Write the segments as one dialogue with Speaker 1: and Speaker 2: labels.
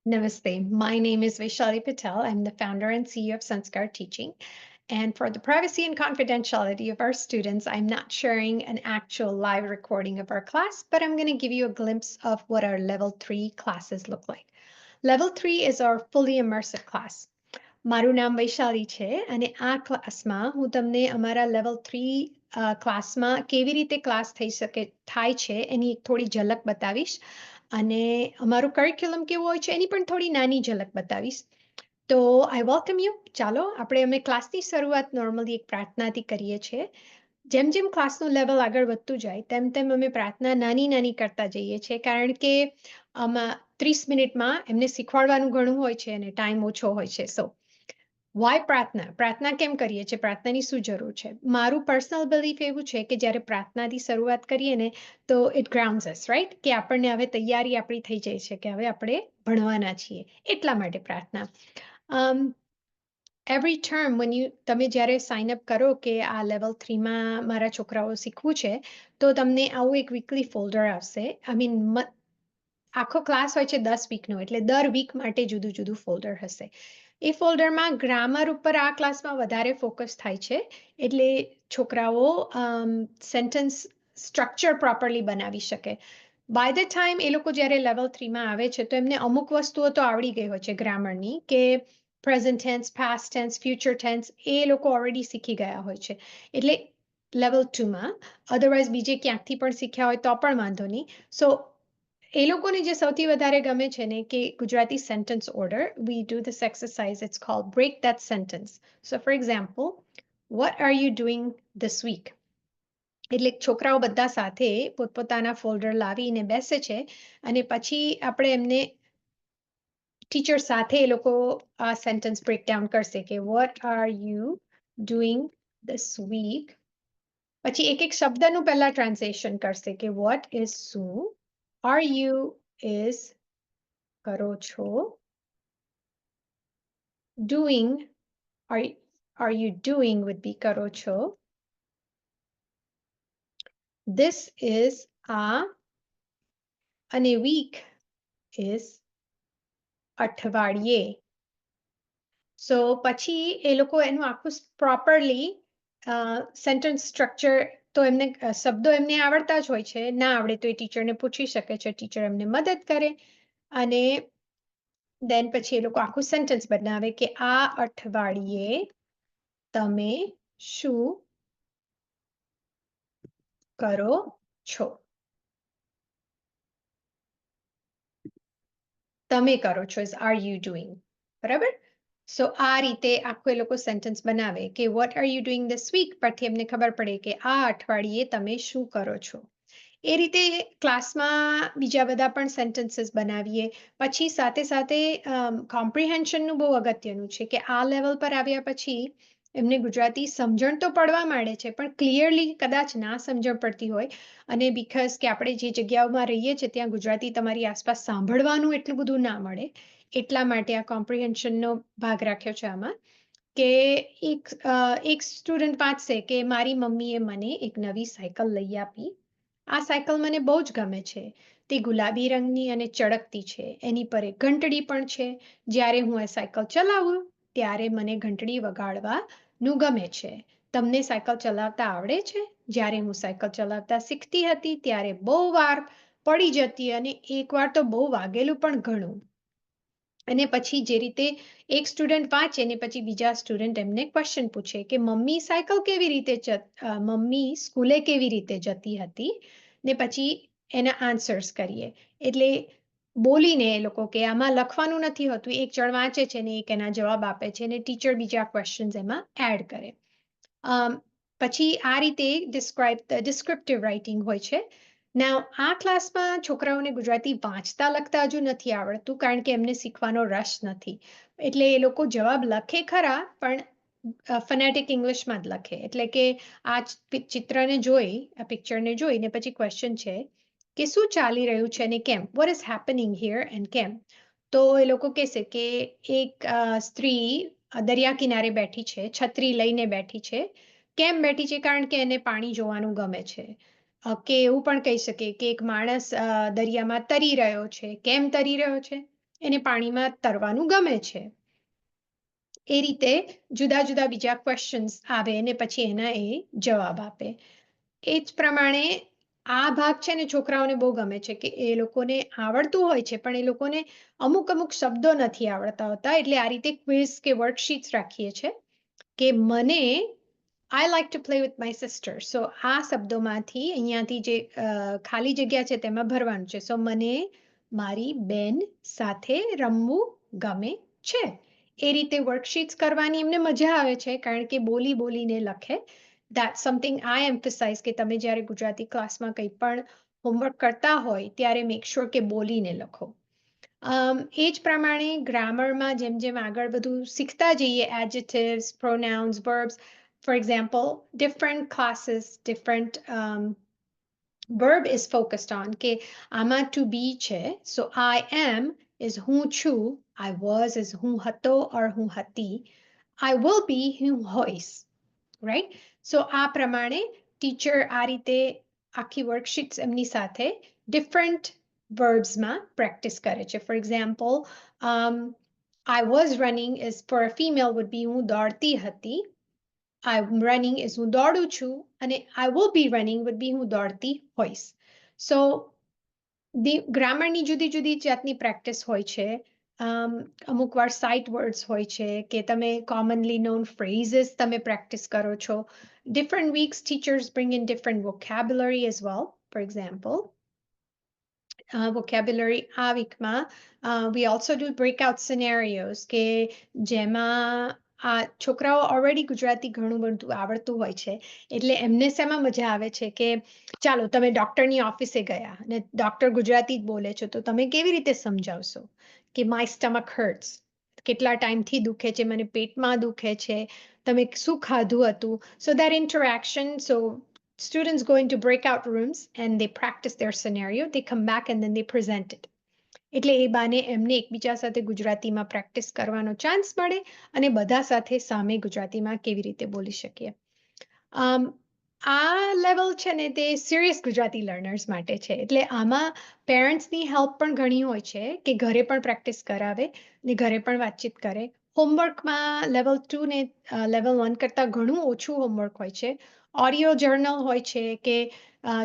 Speaker 1: Namaste. My name is Vaishali Patel. I'm the founder and CEO of Sanskar Teaching. And for the privacy and confidentiality of our students, I'm not sharing an actual live recording of our class, but I'm going to give you a glimpse of what our level 3 classes look like. Level 3 is our fully immersive class. મારું નામ વૈશાલી છે અને આ ક્લાસમાં હું તમને અમારા level 3 ક્લાસમાં કેવી રીતે ક્લાસ થાય છે એની એક થોડી ઝલક બતાવીશ અને અમારું કરિક્યુલમ કેવું હોય છે એની પણ થોડી નાની ઝલક બતાવીશ. તો આઈ વેલકમ યુ. ચાલો આપણે અમે ક્લાસની શરૂઆત નોર્મલી એક પ્રાર્થનાથી કરીએ છીએ. જેમ જેમ ક્લાસનું લેવલ આગળ વધતું જાય તેમ તેમ અમે પ્રાર્થના નાની નાની કરતા જઈએ છીએ કારણ કે આમાં 30 મિનિટમાં એમને શીખવાડવાનું ઘણું હોય છે અને ટાઈમ ઓછો હોય છે. સો વાય પ્રાર્થના કેમ કરીએ છીએ, પ્રાર્થનાની શું જરૂર છે? મારું પર્સનલ બિલીફ એવું છે કે જ્યારે પ્રાર્થનાથી શરૂઆત કરીએ ને તો ઇટ ગ્રાઉન્ડ્સ અસ, રાઈટ? કે આપણને હવે તૈયારી આપણી થઈ જાય છે કે હવે આપણે ભણવાના છીએ, એટલા માટે પ્રાર્થના. એવરી ટર્મ તમે જ્યારે સાઇન અપ કરો કે આ લેવલ 3માં મારા છોકરાઓ શીખવું છે તો તમને આવું એક વીકલી ફોલ્ડર આવશે. આઈ મીન આખો ક્લાસ હોય છે 10 વીકનો, એટલે દર વીક માટે જુદું જુદું ફોલ્ડર હશે. એ ફોલ્ડરમાં ગ્રામર ઉપર આ ક્લાસમાં વધારે ફોકસ થાય છે, એટલે છોકરાઓ સેન્ટેન્સ સ્ટ્રક્ચર પ્રોપરલી બનાવી શકે. બાય ધ ટાઈમ એ લોકો જ્યારે લેવલ 3માં આવે છે તો એમને અમુક વસ્તુઓ તો આવડી ગઈ હોય છે ગ્રામરની, કે present tense, past tense, future tense એ લોકો ઓલરેડી શીખી ગયા હોય છે. એટલે લેવલ 2માં અધરવાઇઝ બીજે ક્યાંકથી પણ શીખ્યા હોય તો પણ વાંધો નહીં. સો એ લોકોને જે સૌથી વધારે ગમે છે ને કે Gujarati sentence order, we do this exercise, it's called break that sentence. So for example, what are you doing this week? એટલે છોકરાઓ બધા સાથે પોતપોતાના ફોલ્ડર લાવીને બેસે છે અને પછી આપણે એમને ટીચર સાથે એ લોકો આ સેન્ટેન્સ બ્રેકડાઉન કરશે કે what are you doing this week. પછી એક એક શબ્દનું પહેલા ટ્રાન્સલેશન કરશે કે વોટ ઇઝ શું, are you is કરો છો, doing are you doing would be કરો છો, this is આ અને week is અઠવાડિયે. સો પછી એ લોકો એનું આખું પ્રોપરલી સેન્ટેન્સ સ્ટ્રક્ચર, તો એમને શબ્દો એમને આવડતા જ હોય છે, ના આવડે તો એ ટીચરને પૂછી શકે છે, ટીચર એમને મદદ કરે અને દેન પછી એ લોકો આખું સેન્ટેન્સ બનાવે કે આ અઠવાડિયે તમે શું કરો છો, તમે કરો છો ઇઝ આર યુ ડુઈંગ. બરાબર? સો આ રીતે આખું એ લોકો સેન્ટેન્સ બનાવે કે what are you doing this week, પરથી એમને ખબર પડે કે આ અઠવાડિયે તમે શું કરો છો. એ રીતે ક્લાસમાં બીજા બધા પણ સેન્ટેન્સીસ બનાવીએ. પછી સાથે સાથે કોમ્પ્રિહેન્શનનું બહુ અગત્યનું છે કે આ લેવલ પર આવ્યા પછી એમને ગુજરાતી સમજણ તો પડવા માંડે છે, પણ ક્લિયરલી કદાચ ના સમજણ પડતી હોય અને બીકોઝ કે આપણે જે જગ્યાઓમાં રહીએ છીએ ત્યાં ગુજરાતી તમારી આસપાસ સાંભળવાનું એટલું બધું ના મળે, એટલા માટે આ કોમ્પ્રિહેન્શનનો ભાગ રાખ્યો છે આમાં. કે એક સ્ટુડન્ટ વાંચશે કે મારી મમ્મીએ મને એક નવી સાયકલ લઈ આપી. આ સાયકલ મને બહુ જ ગમે છે. તે ગુલાબી રંગની અને ચળકતી છે. એની પર એક ઘંટડી પણ છે. જ્યારે હું આ સાયકલ ચલાવું ત્યારે મને ઘંટડી વગાડવાનું ગમે છે. તમને સાયકલ ચલાવતા આવડે છે? જ્યારે હું સાયકલ ચલાવતા શીખતી હતી ત્યારે બહુ વાર પડી જતી અને એકવાર તો બહુ વાગેલું પણ ઘણું. અને પછી જે રીતે એક સ્ટુડન્ટ વાંચે ને પછી બીજા સ્ટુડન્ટ એમને ક્વેશ્ચન પૂછે કે મમ્મી સાયકલ કેવી રીતે મમ્મી સ્કૂલે કેવી રીતે જતી હતી, ને પછી એના આન્સર્સ કરીએ. એટલે બોલીને એ લોકો કે આમાં લખવાનું નથી હોતું, એક જણ વાંચે છે ને એક એના જવાબ આપે છે ને ટીચર બીજા ક્વેશ્ચન્સ એમાં એડ કરે. પછી આ રીતે ડિસ્ક્રિપ્ટિવ રાઇટિંગ હોય છે. નાઉ આ ક્લાસમાં છોકરાઓને ગુજરાતી વાંચતા લખતા હજુ નથી આવડતું કારણ કે એમને શીખવાનો રસ નથી, એટલે એ લોકો જવાબ લખે ખરા પણ ફનેટિક ઇંગ્લિશમાં જ લખે. એટલે કે આ ચિત્રને જોઈ, આ પિક્ચરને જોઈને પછી ક્વેશ્ચન છે કે શું ચાલી રહ્યું છે અને કેમ, what is happening here and કેમ. તો એ લોકો કહેશે કે એક સ્ત્રી દરિયા કિનારે બેઠી છે, છત્રી લઈને બેઠી છે. કેમ બેઠી છે? કારણ કે એને પાણી જોવાનું ગમે છે. કે એવું પણ કહી શકે કે એક માણસ દરિયામાં તરી રહ્યો છે. કેમ તરી રહ્યો છે? એને પાણીમાં તરવાનું ગમે છે. એ રીતે જુદા જુદા બીજા ક્વેશ્ચન્સ આવે અને પછી એના એ જવાબ આપે. એ જ પ્રમાણે આ ભાગ છે ને છોકરાઓને બહુ ગમે છે કે એ લોકોને આવડતું હોય છે પણ એ લોકોને અમુક અમુક શબ્દો નથી આવડતા હોતા, એટલે આ રીતે ક્વિઝ કે વર્કશીટ્સ રાખીએ છીએ કે મને I like to play with my sister. So આ શબ્દોમાંથી અહીંયાથી જે ખાલી જગ્યા છે તેમાં ભરવાનું છે. સો મને મારી બેન સાથે રમવું ગમે છે. એ રીતે વર્કશીટ્સ કરવાની એમને મજા આવે છે કારણ કે બોલી બોલીને લખે. That's something I emphasize કે તમે જ્યારે ગુજરાતી ક્લાસમાં કંઈ પણ હોમવર્ક કરતા હોય ત્યારે મેક શ્યોર કે બોલીને લખો. એ જ પ્રમાણે ગ્રામરમાં જેમ જેમ આગળ બધું શીખતા જઈએ, adjectives, pronouns, verbs, for example, different classes, different verb is focused on કે આમાં to be છે. So I am is હું છું, I was is હું હતો or હું હતી, I will be હું હોઈશ, રાઈટ? સો આ પ્રમાણે ટીચર આ રીતે આખી વર્કશીટ્સ એમની સાથે ડિફરન્ટ વર્બ્સમાં પ્રેક્ટિસ કરે છે. For example, I was running is for a female would be હું દોડતી હતી. I'm running is હું દોડું છું અને I will be running would be હું દોડતી હોઈશ. સો ગ્રામરની જુદી જુદી જાતની પ્રેક્ટિસ હોય છે. અમુક વાર સાઇટ વર્ડ્સ હોય છે કે તમે કોમનલી નોન ફ્રેઝીસ તમે પ્રેક્ટિસ કરો છો. Different weeks teachers bring in different vocabulary as well. For example, vocabulary આ વીકમાં we also do breakout scenarios કે જેમાં આ છોકરાઓ ઓલરેડી ગુજરાતી ઘણું બધું આવડતું હોય છે એટલે એમને શેમાં મજા આવે છે કે ચાલો તમે ડોક્ટરની ઓફિસે ગયા અને ડોક્ટર ગુજરાતી જ બોલે છો તો તમે કેવી રીતે સમજાવશો કે માય સ્ટમક હર્ટ્સ, કેટલા ટાઈમથી દુખે છે, મને પેટમાં દુખે છે, તમે શું ખાધું હતું. So that interaction, so students go into breakout rooms and they practice their scenario, they come back and then they present it. એટલે એ બાને એમને એકબીજા સાથે ગુજરાતીમાં પ્રેક્ટિસ કરવાનો ચાન્સ મળે અને બધા સાથે સામે ગુજરાતીમાં કેવી રીતે બોલી શકીએ. આ લેવલ છે ને તે સિરિયસ ગુજરાતી લર્નર્સ માટે છે એટલે આમાં પેરેન્ટ્સની હેલ્પ પણ ઘણી હોય છે કે ઘરે પણ પ્રેક્ટિસ કરાવે ને ઘરે પણ વાતચીત કરે. હોમવર્કમાં લેવલ 2 ને લેવલ 1 કરતાં ઘણું ઓછું હોમવર્ક હોય છે. ઓડિયો જર્નલ હોય છે કે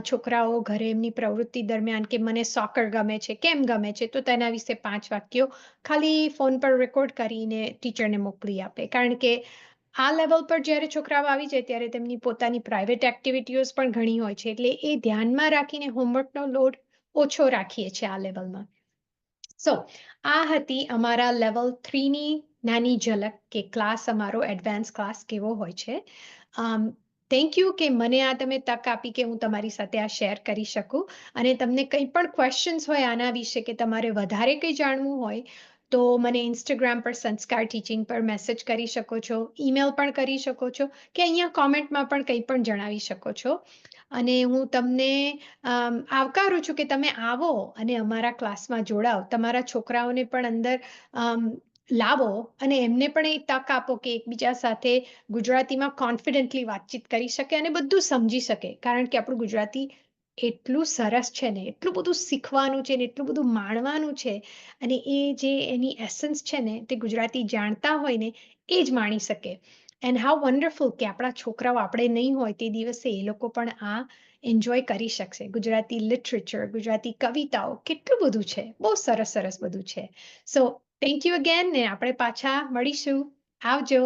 Speaker 1: છોકરાઓ ઘરે એમની પ્રવૃત્તિ દરમિયાન કે મને સોકર ગમે છે, કેમ ગમે છે, તો તેના વિશે 5 વાક્યો ખાલી ફોન પર રેકોર્ડ કરીને ટીચરને મોકલી આપે. કારણ કે આ લેવલ પર જ્યારે છોકરાઓ આવી જાય ત્યારે તેમની પોતાની પ્રાઇવેટ એક્ટિવિટીઝ પણ ઘણી હોય છે એટલે એ ધ્યાનમાં રાખીને હોમવર્કનો લોડ ઓછો રાખીએ છીએ આ લેવલમાં. સો આ હતી અમારા લેવલ 3ની નાની ઝલક કે ક્લાસ અમારો એડવાન્સ ક્લાસ કેવો હોય છે. થેન્ક યુ કે મને આ તમે તક આપી કે હું તમારી સાથે આ શેર કરી શકું અને તમને કંઈ પણ ક્વેશ્ચન્સ હોય આના વિશે કે તમારે વધારે કંઈ જાણવું હોય તો મને ઇન્સ્ટાગ્રામ પર સંસ્કાર ટીચિંગ પર મેસેજ કરી શકો છો, ઈમેલ પણ કરી શકો છો કે અહીંયા કોમેન્ટમાં પણ કંઈ પણ જણાવી શકો છો. અને હું તમને આવકારું છું કે તમે આવો અને અમારા ક્લાસમાં જોડાઓ, તમારા છોકરાઓને પણ અંદર લાવો અને એમને પણ એ તક આપો કે એકબીજા સાથે ગુજરાતીમાં કોન્ફિડન્ટલી વાતચીત કરી શકે અને બધું સમજી શકે. કારણ કે આપણું ગુજરાતી એટલું સરસ છે ને, એટલું બધું શીખવાનું છે ને એટલું બધું માણવાનું છે અને એ જે એની એસન્સ છે ને તે ગુજરાતી જાણતા હોય ને એ જ માણી શકે. એન્ડ હાઉ વન્ડરફુલ કે આપણા છોકરાઓ આપણે નહીં હોય તે દિવસે એ લોકો પણ આ એન્જોય કરી શકશે. ગુજરાતી લિટરેચર, ગુજરાતી કવિતાઓ, કેટલું બધું છે, બહુ સરસ સરસ બધું છે. સો થેન્ક યુ અગેન ને આપણે પાછા મળીશું. આવજો.